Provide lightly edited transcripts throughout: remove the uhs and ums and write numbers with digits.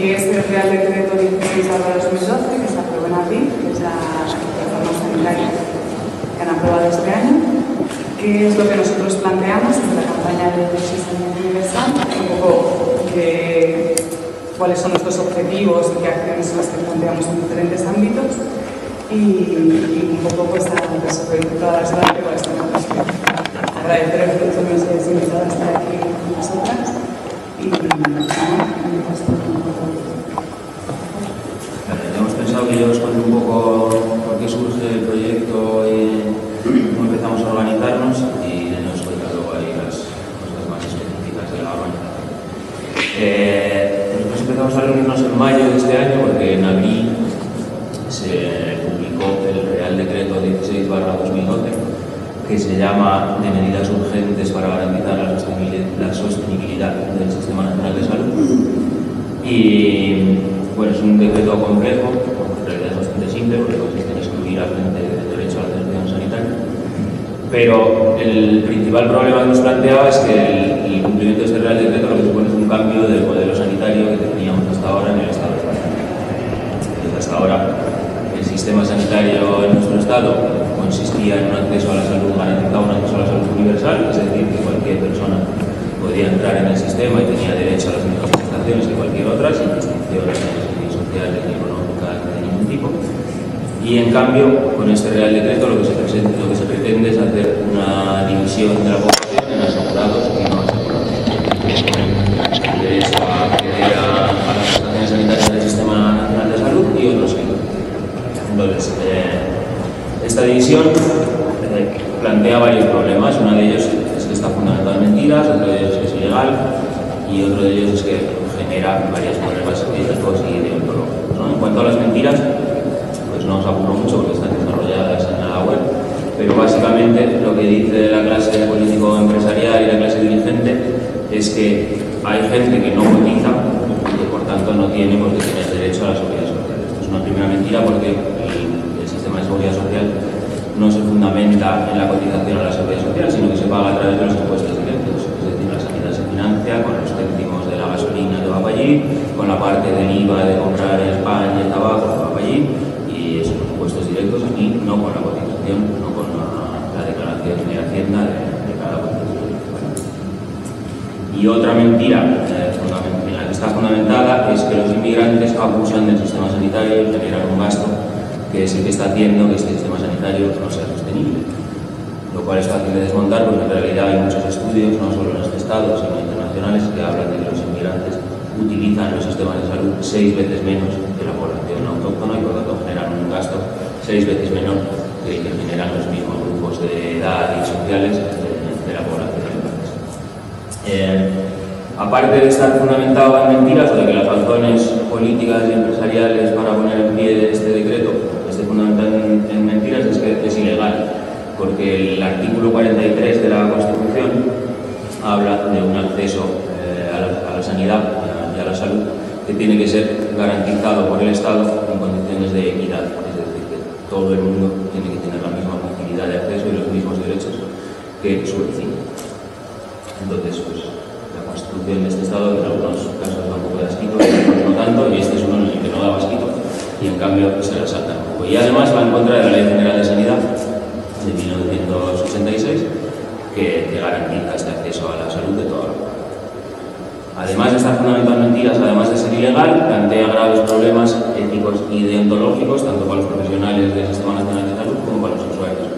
que es el Real Decreto 16/2012, que se aprobó en abril, que es la reforma sanitaria que han aprobado este año. ¿Qué es lo que nosotros planteamos en la campaña de Sanidad Universal? Un poco cuáles son nuestros objetivos y qué acciones son las que planteamos en diferentes ámbitos. Y un poco pues a todas las que con esta conversación. Agradecer a los que nos hayáis invitado a estar aquí con nosotras. Hemos pensado que yo os cuente un poco por qué surge el proyecto y cómo empezamos a organizarnos, y nos cuenta luego ahí las cosas más específicas de la organización. Nosotros empezamos a reunirnos en mayo de este año porque en abril se publicó el Real Decreto 16/2012, que se llama de medidas urgentes para garantizar la sostenibilidad del Sistema Nacional de Salud. Y bueno, es un decreto complejo, en realidad es bastante simple porque consiste en excluir a gente del derecho a la atención sanitaria. Pero el principal problema que nos planteaba es que el cumplimiento de este Real Decreto lo que supone es un cambio del modelo sanitario que teníamos hasta ahora en el Estado español. Hasta ahora el sistema sanitario en nuestro Estado consistía en un acceso a la salud garantizado, un acceso a la salud universal, es decir, que cualquier persona podía entrar en el sistema y tenía derecho a las mismas prestaciones que cualquier otra, sin distinciones ni sociales ni económicas de ningún tipo. Y en cambio, con este Real Decreto lo que se pretende es hacer una división de la población en asegurados y no asegurados. El derecho a acceder a las prestaciones sanitarias del Sistema Nacional de Salud y otros que no. Entonces, esta división plantea varios problemas. Uno de ellos es que está fundamentado en mentiras, otro de ellos es ilegal y otro de ellos es que genera varios problemas éticos y deontológicos, ¿no? En cuanto a las mentiras, pues no os apuro mucho porque están desarrolladas en la web, pero básicamente lo que dice la clase político-empresarial y la clase dirigente es que hay gente que no cotiza y que por tanto no tiene porque tiene derecho a la seguridad social. Esto es una primera mentira porque el sistema de seguridad social no se fundamenta en la cotización a la seguridad social, sino que se paga a través de los impuestos directos. Es decir, la sanidad se financia con los céntimos de la gasolina que va para allí, con la parte del IVA de comprar el pan y el tabaco que va para allí, y esos impuestos directos, y no con la cotización, no con la declaración de Hacienda de cada cotización. Y otra mentira en la que está fundamentada es que los inmigrantes abusan del sistema sanitario y generan un gasto que es el que está haciendo que este sistema sanitario no sea sostenible. Lo cual es fácil de desmontar porque en realidad hay muchos estudios, no solo en este estado, sino internacionales, que hablan de que los inmigrantes utilizan los sistemas de salud 6 veces menos que la población autóctona y por lo tanto generan un gasto 6 veces menor que el que generan los mismos grupos de edad y sociales de la población del país. Aparte de estar fundamentado en mentiras o de que las razones políticas y empresariales para poner en pie este decreto esté fundamentado en mentiras, es que es ilegal, porque el artículo 43 de la Constitución habla de un acceso a la sanidad y a la salud que tiene que ser garantizado por el Estado en condiciones de equidad, es decir, que todo el mundo tiene que tener la misma facilidad de acceso y los mismos derechos que su vecino. Entonces, pues, la Constitución de este Estado en algunos casos da un poco de asquito, en otros no tanto, y este es uno en el que no da asquito, y en cambio se la salta un poco. Y además va en contra de la Ley General de Sanidad de 1986, que garantiza este acceso a la salud de toda la población. Además de estar fundamentado en mentiras, además de ser ilegal, plantea graves problemas éticos y deontológicos, tanto para los profesionales del Sistema Nacional de Salud como para los usuarios.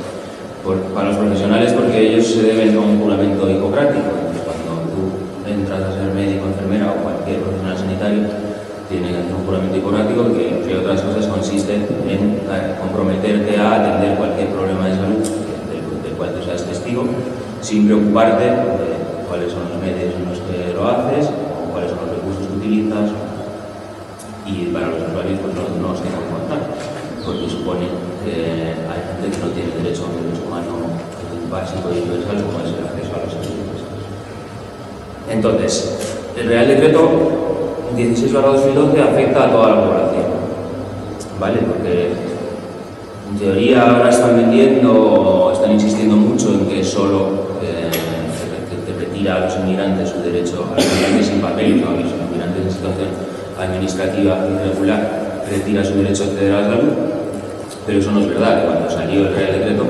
Para los profesionales, porque ellos se deben a un juramento hipocrático. Cuando tú entras a ser médico, enfermera o cualquier profesional sanitario, tiene que hacer un juramento hipocrático que, entre otras cosas, consiste en comprometerte a atender cualquier problema de salud del cual tú seas testigo, sin preocuparte de cuáles son los medios en los que lo haces o cuáles son los recursos que utilizas. Y para los usuarios, pues no os tengo que contar, porque supone que hay gente que no tiene derecho a un derecho humano básico y universal como es el acceso a la salud universal. Entonces, el Real Decreto 16/2012 afecta a toda la población, ¿vale? Porque en teoría ahora están vendiendo, están insistiendo mucho en que solo se retira a los inmigrantes su derecho, a los inmigrantes sin papel, a los inmigrantes en situación administrativa irregular retira su derecho a acceder a la salud, pero eso no es verdad, que cuando salió el Real Decreto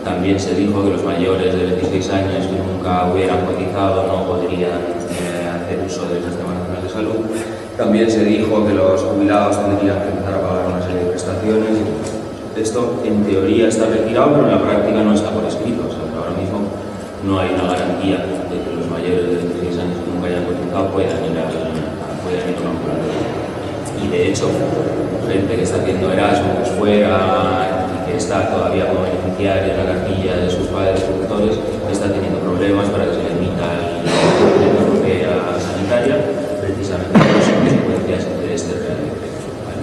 también se dijo que los mayores de 26 años que nunca hubieran cotizado no podrían hacer uso del Sistema Nacional de Salud. También se dijo que los jubilados tendrían que empezar a pagar una serie de prestaciones. Esto en teoría está retirado, pero en la práctica no está por escrito. O sea, que ahora mismo no hay una garantía de que los mayores de 26 años que nunca hayan cotizado puedan ir a un ambulatorio. Y de hecho, gente que está haciendo Erasmus fuera y que está todavía como beneficiaria en la cartilla de sus padres tutores, está teniendo problemas para que se le emita la europea sanitaria, precisamente por las consecuencias de este Real Decreto. ¿Vale?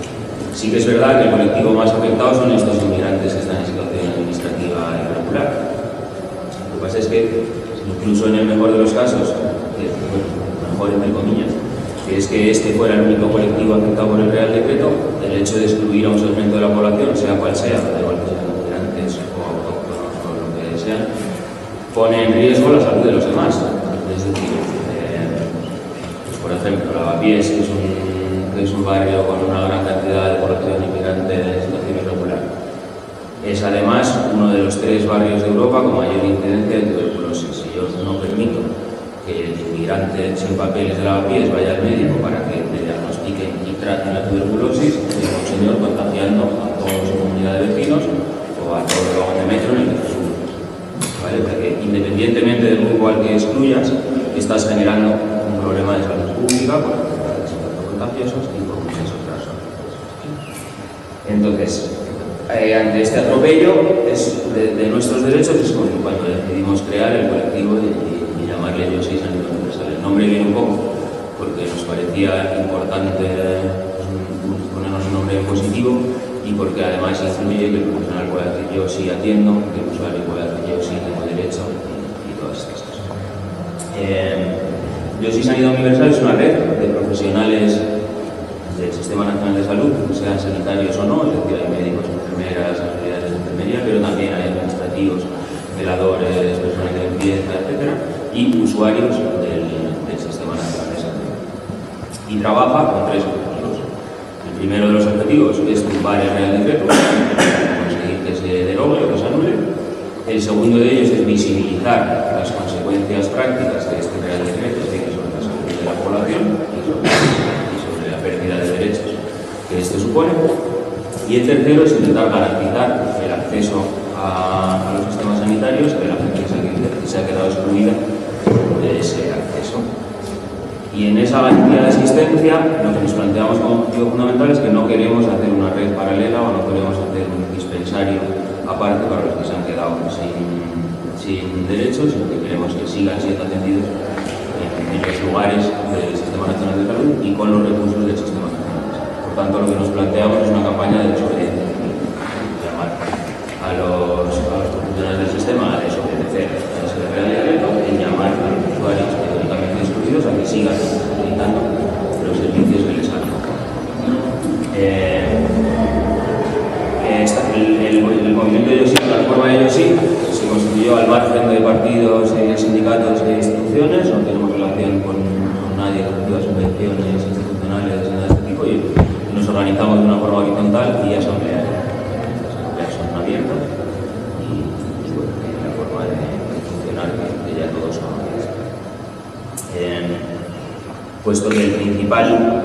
Sí que es verdad que el colectivo más afectado son estos inmigrantes que están en situación administrativa irregular. Lo que pasa es que, incluso en el mejor de los casos, mejor entre comillas, que es que este fuera el único colectivo afectado por el Real Decreto, el hecho de excluir a un segmento de la población, sea cual sea, da igual que sean inmigrantes o autóctonos o lo que sean, pone en riesgo la salud de los demás. Es decir, pues por ejemplo, Lavapiés, que es un barrio con una gran cantidad de población inmigrante en situación irregular, es además uno de los 3 barrios de Europa con mayor incidencia de tuberculosis. Si yo no permito que el inmigrante sin papeles de Lavapiés vaya al médico para que le diagnostiquen y traten la tuberculosis, es un señor contagiando a toda su comunidad de vecinos o a todo el vagón de metro en el que se sube. ¿Vale? Porque independientemente del grupo al que excluyas, estás generando un problema de salud pública por enfermedades contagiosas y por muchas otras razones. Entonces, ante este atropello de nuestros derechos es cuando decidimos crear el colectivo y llamarle Yo Soy Sanidad Universal. El nombre viene un poco porque nos parecía importante ponernos un nombre positivo y porque además incluye que el profesional pueda decir yo sí atiendo, que el usuario pueda decir yo sí tengo derecho y todas estas cosas. Yo Soy Sanidad Universal es una red de profesionales del Sistema Nacional de Salud, sean sanitarios o no, es decir, hay médicos, enfermeras, auxiliares de enfermería, pero también hay administrativos, veladores, personas de limpieza, etc. y usuarios del Sistema Nacional de Salud. Y trabaja con 3 objetivos. El primero de los objetivos es tumbar el Real Decreto, conseguir que se derogue o que se anule. El segundo de ellos es visibilizar las consecuencias prácticas de este Real Decreto, es decir, sobre la salud de la población y sobre la pérdida de derechos que este supone. Y el tercero es intentar garantizar el acceso a los sistemas sanitarios de la gente que se ha quedado excluida de ese acceso. Y en esa garantía de asistencia, lo que nos planteamos como objetivo fundamental es que no queremos hacer una red paralela o no queremos hacer un dispensario aparte para los que se han quedado sin derechos, sino que queremos que sigan siendo atendidos en los lugares del Sistema Nacional de Salud y con los recursos del Sistema Nacional de Salud. Por tanto, lo que nos planteamos es una campaña de desobediencia, llamar a los profesionales del sistema a desobedecer a ese Real Decreto y llamar a los usuarios teóricamente excluidos a que sigan utilizando los servicios que les han tocado. El movimiento de Yo Sí, la plataforma de Yo Sí, se constituyó al margen de partidos, sindicatos e instituciones, no tenemos relación con nadie que reciba subvenciones institucionales ni nada de este tipo, y nos organizamos de una forma horizontal y asamblearia. Las asambleas son abiertas y bueno, hay una forma de funcionar que ya todos conocéis. Puesto que el principal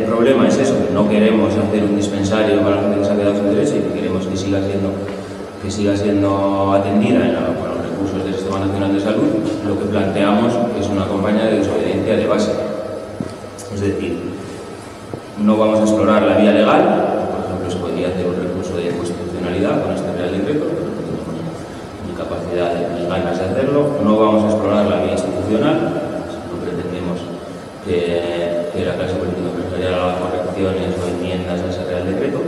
problema es eso, que no queremos hacer un dispensario para la gente que se ha quedado sin derecho y que queremos que siga siendo atendida con los recursos del Sistema Nacional de Salud, lo que planteamos es una campaña de desobediencia de base. Es decir, no vamos a explorar la vía legal, por ejemplo, se podría hacer un recurso de inconstitucionalidad con este Real Decreto, pero no tenemos ni capacidad ni ganas de hacerlo. No vamos a explorar la vía institucional, no pretendemos que la clase política empresarial haga correcciones o enmiendas a ese Real Decreto,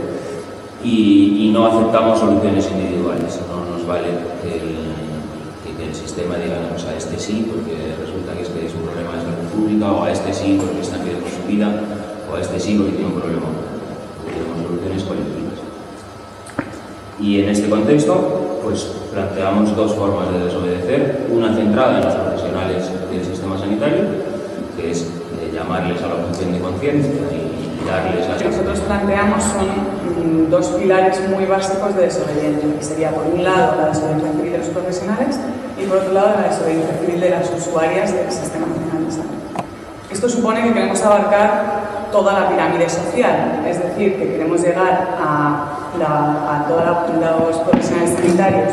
y no aceptamos soluciones individuales. No nos vale que el sistema diga pues a este sí porque resulta que es un problema de salud pública, o a este sí porque está en riesgo su vida, o a este sí porque tiene un problema. Queremos soluciones colectivas. Y en este contexto, pues planteamos 2 formas de desobedecer: una centrada en los profesionales del sistema sanitario, que es llamarles a la objeción de conciencia y darles las... Lo que nosotros planteamos son dos pilares muy básicos de desobediencia, que sería por un lado la desobediencia civil de los profesionales y por otro lado la desobediencia civil de las usuarias del Sistema Nacional de Salud. Esto supone que queremos abarcar toda la pirámide social, es decir, que queremos llegar a todos los profesionales sanitarios,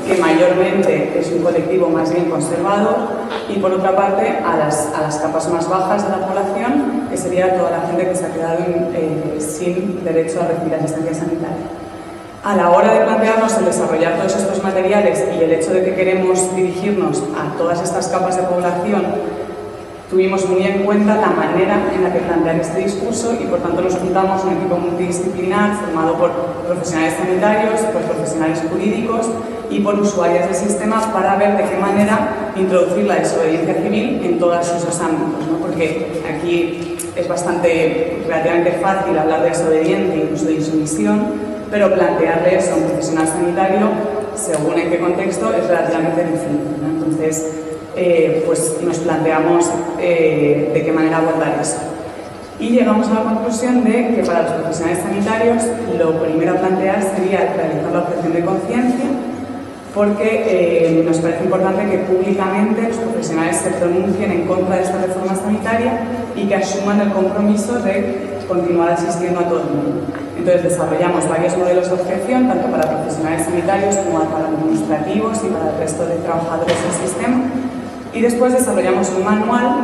que mayormente es un colectivo más bien conservador, y por otra parte a las capas más bajas de la población, que sería toda la gente que se ha quedado sin derecho a recibir asistencia sanitaria. A la hora de plantearnos el desarrollar todos estos materiales y el hecho de que queremos dirigirnos a todas estas capas de población, tuvimos muy en cuenta la manera en la que plantear este discurso y por tanto nos juntamos un equipo multidisciplinar formado por profesionales sanitarios, por profesionales jurídicos y por usuarios del sistema para ver de qué manera introducir la desobediencia civil en todos esos ámbitos, ¿no? Porque aquí es relativamente fácil hablar de desobediencia, incluso de insumisión, pero plantearle eso a un profesional sanitario, según en qué contexto, es relativamente difícil, ¿no? Entonces, pues nos planteamos de qué manera abordar eso. Y llegamos a la conclusión de que para los profesionales sanitarios lo primero a plantear sería realizar la objeción de conciencia, porque nos parece importante que públicamente los profesionales se pronuncien en contra de esta reforma sanitaria y que asuman el compromiso de continuar asistiendo a todo el mundo. Entonces desarrollamos varios modelos de objeción, tanto para profesionales sanitarios como para administrativos y para el resto de trabajadores del sistema. Y después desarrollamos un manual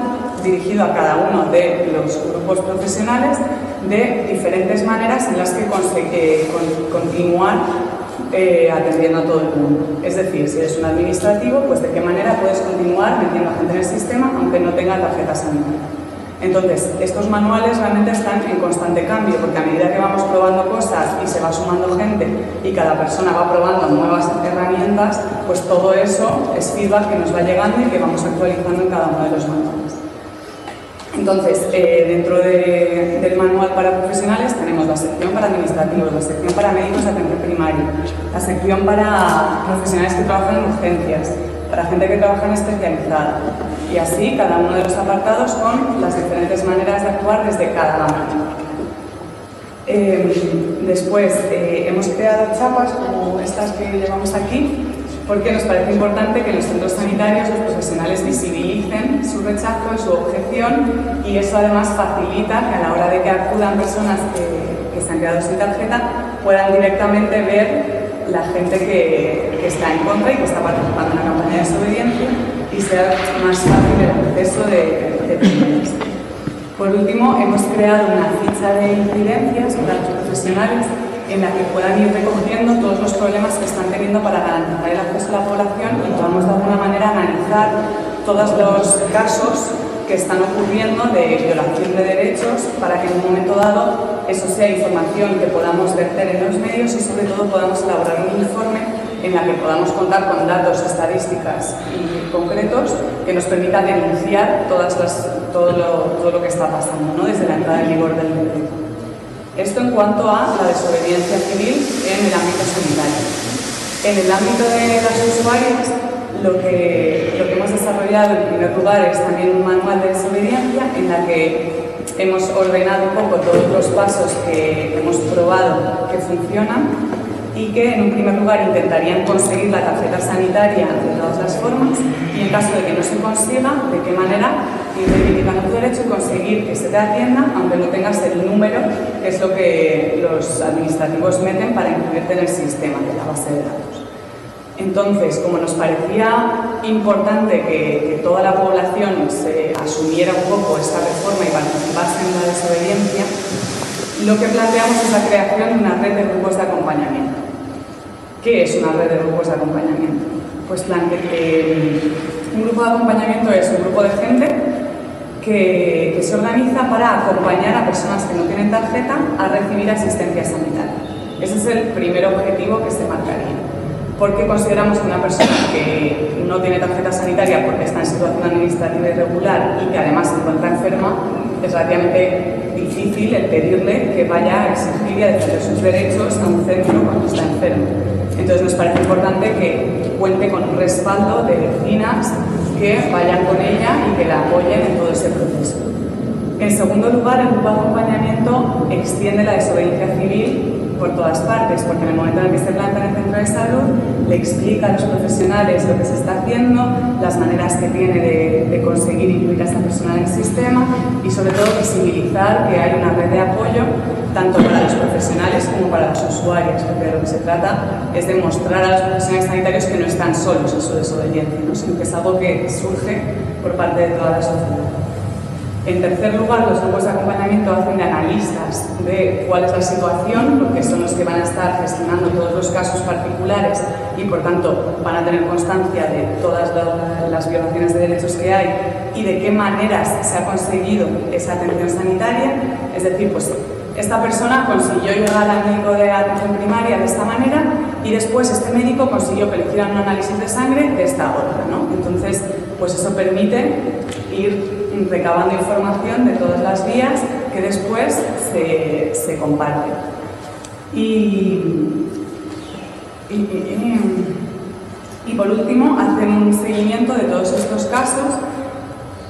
dirigido a cada uno de los grupos profesionales de diferentes maneras en las que continuar atendiendo a todo el mundo. Es decir, si eres un administrativo, pues de qué manera puedes continuar metiendo a gente en el sistema aunque no tenga tarjeta sanitaria. Entonces, estos manuales realmente están en constante cambio, porque a medida que vamos probando cosas y se va sumando gente y cada persona va probando nuevas herramientas, pues todo eso es feedback que nos va llegando y que vamos actualizando en cada uno de los manuales. Entonces, dentro del manual para profesionales tenemos la sección para administrativos, la sección para médicos de atención primaria, la sección para profesionales que trabajan en urgencias, para gente que trabaja en especializada, y así cada uno de los apartados con las diferentes maneras de actuar desde cada ámbito. Después hemos creado chapas como estas que llevamos aquí, porque nos parece importante que en los centros sanitarios los profesionales visibilicen su rechazo, su objeción, y eso además facilita que a la hora de que acudan personas que se han quedado sin tarjeta puedan directamente ver la gente que está en contra y que está participando en la campaña de desobediencia y sea más fácil el proceso de primeras. Por último, hemos creado una ficha de incidencias para los profesionales en la que puedan ir recogiendo todos los problemas que están teniendo para garantizar el acceso a la población y podamos de alguna manera analizar todos los casos que están ocurriendo de violación de derechos para que en un momento dado eso sea información que podamos verter en los medios y sobre todo podamos elaborar un informe en la que podamos contar con datos, estadísticas y concretos que nos permitan denunciar todo lo que está pasando, ¿no? Desde la entrada en vigor del decreto. Esto en cuanto a la desobediencia civil en el ámbito sanitario. En el ámbito de las usuarias, lo que hemos desarrollado en primer lugar es también un manual de desobediencia en la que hemos ordenado un poco todos los pasos que hemos probado que funcionan y que en un primer lugar intentarían conseguir la tarjeta sanitaria de todas las formas, y en caso de que no se consiga, de qué manera ir reivindicando tu derecho y conseguir que se te atienda aunque no tengas el número, que es lo que los administrativos meten para incluirte en el sistema de la base de datos. Entonces, como nos parecía importante que toda la población se asumiera un poco esta reforma y participase en la desobediencia, lo que planteamos es la creación de una red de grupos de acompañamiento. ¿Qué es una red de grupos de acompañamiento? Pues un grupo de acompañamiento es un grupo de gente que se organiza para acompañar a personas que no tienen tarjeta a recibir asistencia sanitaria. Ese es el primer objetivo que se marcaría. Porque consideramos que una persona que no tiene tarjeta sanitaria porque está en situación administrativa irregular y que además se encuentra enferma, es relativamente difícil el pedirle que vaya a exigir y a defender sus derechos a un centro cuando está enfermo. Entonces nos parece importante que cuente con un respaldo de vecinas que vayan con ella y que la apoyen en todo ese proceso. En segundo lugar, el grupo de acompañamiento extiende la desobediencia civil por todas partes, porque en el momento en el que se planta en el centro de salud, le explica a los profesionales lo que se está haciendo, las maneras que tiene de conseguir incluir a esta persona en el sistema y sobre todo visibilizar que hay una red de apoyo tanto para los profesionales como para los usuarios, porque de lo que se trata es de mostrar a los profesionales sanitarios que no están solos en su desobediencia, ¿no? Sino que es algo que surge por parte de toda la sociedad. En tercer lugar, los grupos de acompañamiento hacen de analistas de cuál es la situación, porque son los que van a estar gestionando todos los casos particulares y, por tanto, van a tener constancia de todas las violaciones de derechos que hay y de qué maneras se ha conseguido esa atención sanitaria. Es decir, pues esta persona consiguió llegar al médico de atención primaria de esta manera y después este médico consiguió que le hicieran un análisis de sangre de esta otra, ¿no? Entonces, pues eso permite ir recabando información de todas las vías que después se comparten. Y por último, hacen un seguimiento de todos estos casos,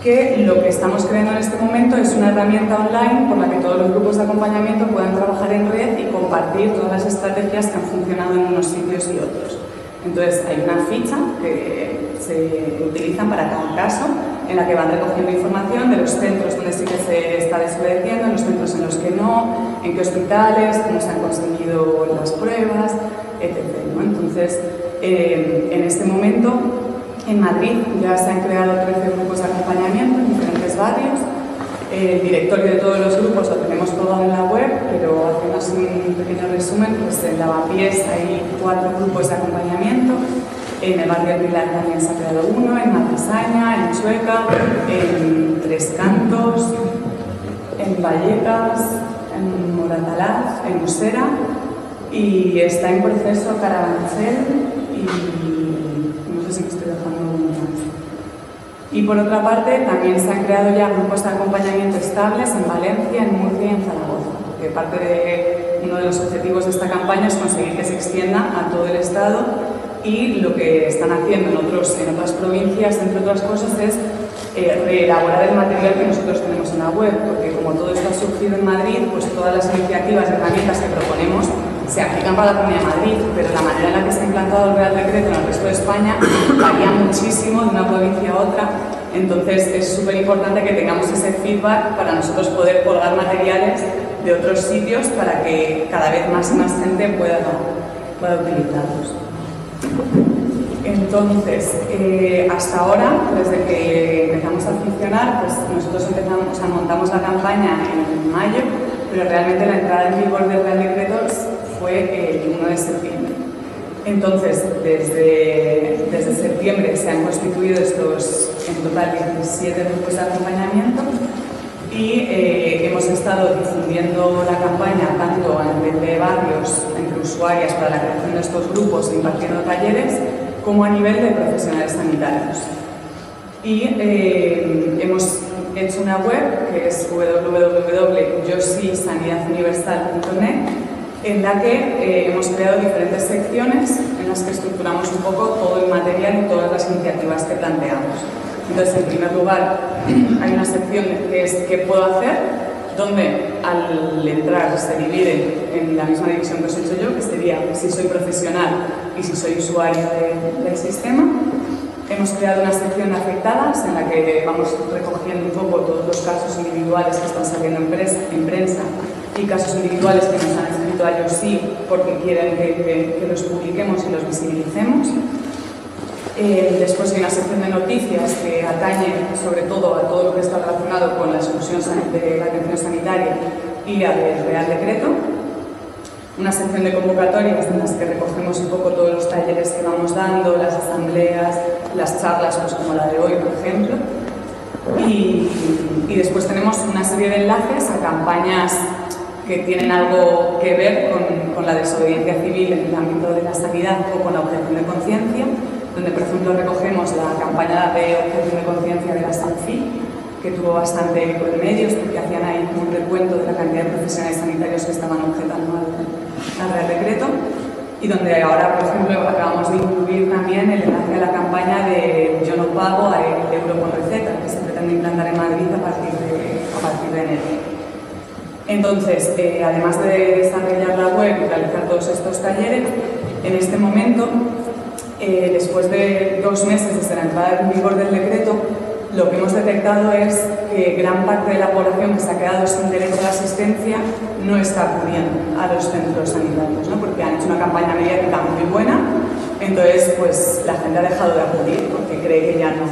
que lo que estamos creando en este momento es una herramienta online por la que todos los grupos de acompañamiento puedan trabajar en red y compartir todas las estrategias que han funcionado en unos sitios y otros. Entonces, hay una ficha que se utilizan para cada caso, en la que van recogiendo información de los centros donde sí que se está desobedeciendo, en los centros en los que no, en qué hospitales, cómo se han conseguido las pruebas, etc., ¿no? Entonces, en este momento, en Madrid ya se han creado 13 grupos de acompañamiento en diferentes barrios. El directorio de todos los grupos lo tenemos todo en la web, pero hacemos un pequeño resumen. Pues en Lavapiés hay 4 grupos de acompañamiento, en el barrio del Pilar también se ha creado uno, en Malasaña, en Chueca, en Tres Cantos, en Vallecas, en Moratalaz, en Usera, y está en proceso Carabanchel y no sé si me estoy dejando uno más. Y por otra parte, también se han creado ya grupos de acompañamiento estables en Valencia, en Murcia y en Zaragoza, porque parte de uno de los objetivos de esta campaña es conseguir que se extienda a todo el Estado, y lo que están haciendo en otras provincias, entre otras cosas, es reelaborar el material que nosotros tenemos en la web, porque como todo esto ha surgido en Madrid, pues todas las iniciativas y herramientas que proponemos se aplican para la Comunidad de Madrid, pero la manera en la que se ha implantado el Real Decreto en el resto de España varía muchísimo de una provincia a otra. Entonces es súper importante que tengamos ese feedback para nosotros poder colgar materiales de otros sitios para que cada vez más y más gente pueda utilizarlos. Entonces, hasta ahora, desde que empezamos a funcionar, pues nosotros montamos la campaña en mayo, pero realmente la entrada en vigor del Real Decreto fue el 1 de septiembre. Entonces, desde septiembre se han constituido en total 17 grupos de acompañamiento y hemos estado difundiendo la campaña tanto a nivel de barrios, entre usuarias para la creación de estos grupos, impartiendo talleres, como a nivel de profesionales sanitarios. Y hemos hecho una web que es www.yosisanidaduniversal.net, en la que hemos creado diferentes secciones en las que estructuramos un poco todo el material y todas las iniciativas que planteamos. Entonces, en primer lugar, hay una sección que es ¿qué puedo hacer?, donde al entrar se divide en la misma división que os he hecho yo, que sería si soy profesional y si soy usuario del sistema. Hemos creado una sección de afectadas en la que vamos recogiendo un poco todos los casos individuales que están saliendo en prensa y casos individuales que nos han escrito a ellos sí porque quieren que los publiquemos y los visibilicemos. Después hay una sección de noticias que atañe sobre todo a todo lo que está relacionado con la exclusión de la atención sanitaria y al Real Decreto. Una sección de convocatorias en las que recogemos un poco todos los talleres que vamos dando, las asambleas, las charlas, pues como la de hoy, por ejemplo. Y después tenemos una serie de enlaces a campañas que tienen algo que ver con la desobediencia civil en el ámbito de la sanidad o con la objeción de conciencia, donde, por ejemplo, recogemos la campaña de objeción de conciencia de la SANFI, que tuvo bastante eco en medios, porque hacían ahí un recuento de la cantidad de profesionales sanitarios que estaban objetando al Real Decreto. y donde ahora, por ejemplo, acabamos de incluir también el enlace a la campaña de Yo no pago el euro con receta, que se pretende implantar en Madrid a partir de enero. Entonces, además de desarrollar la web y realizar todos estos talleres, en este momento, después de 2 meses desde la entrada en vigor del decreto, lo que hemos detectado es que gran parte de la población que se ha quedado sin derecho a la asistencia no está acudiendo a los centros sanitarios, ¿no? Porque han hecho una campaña mediática muy buena, entonces pues la gente ha dejado de acudir porque cree que ya no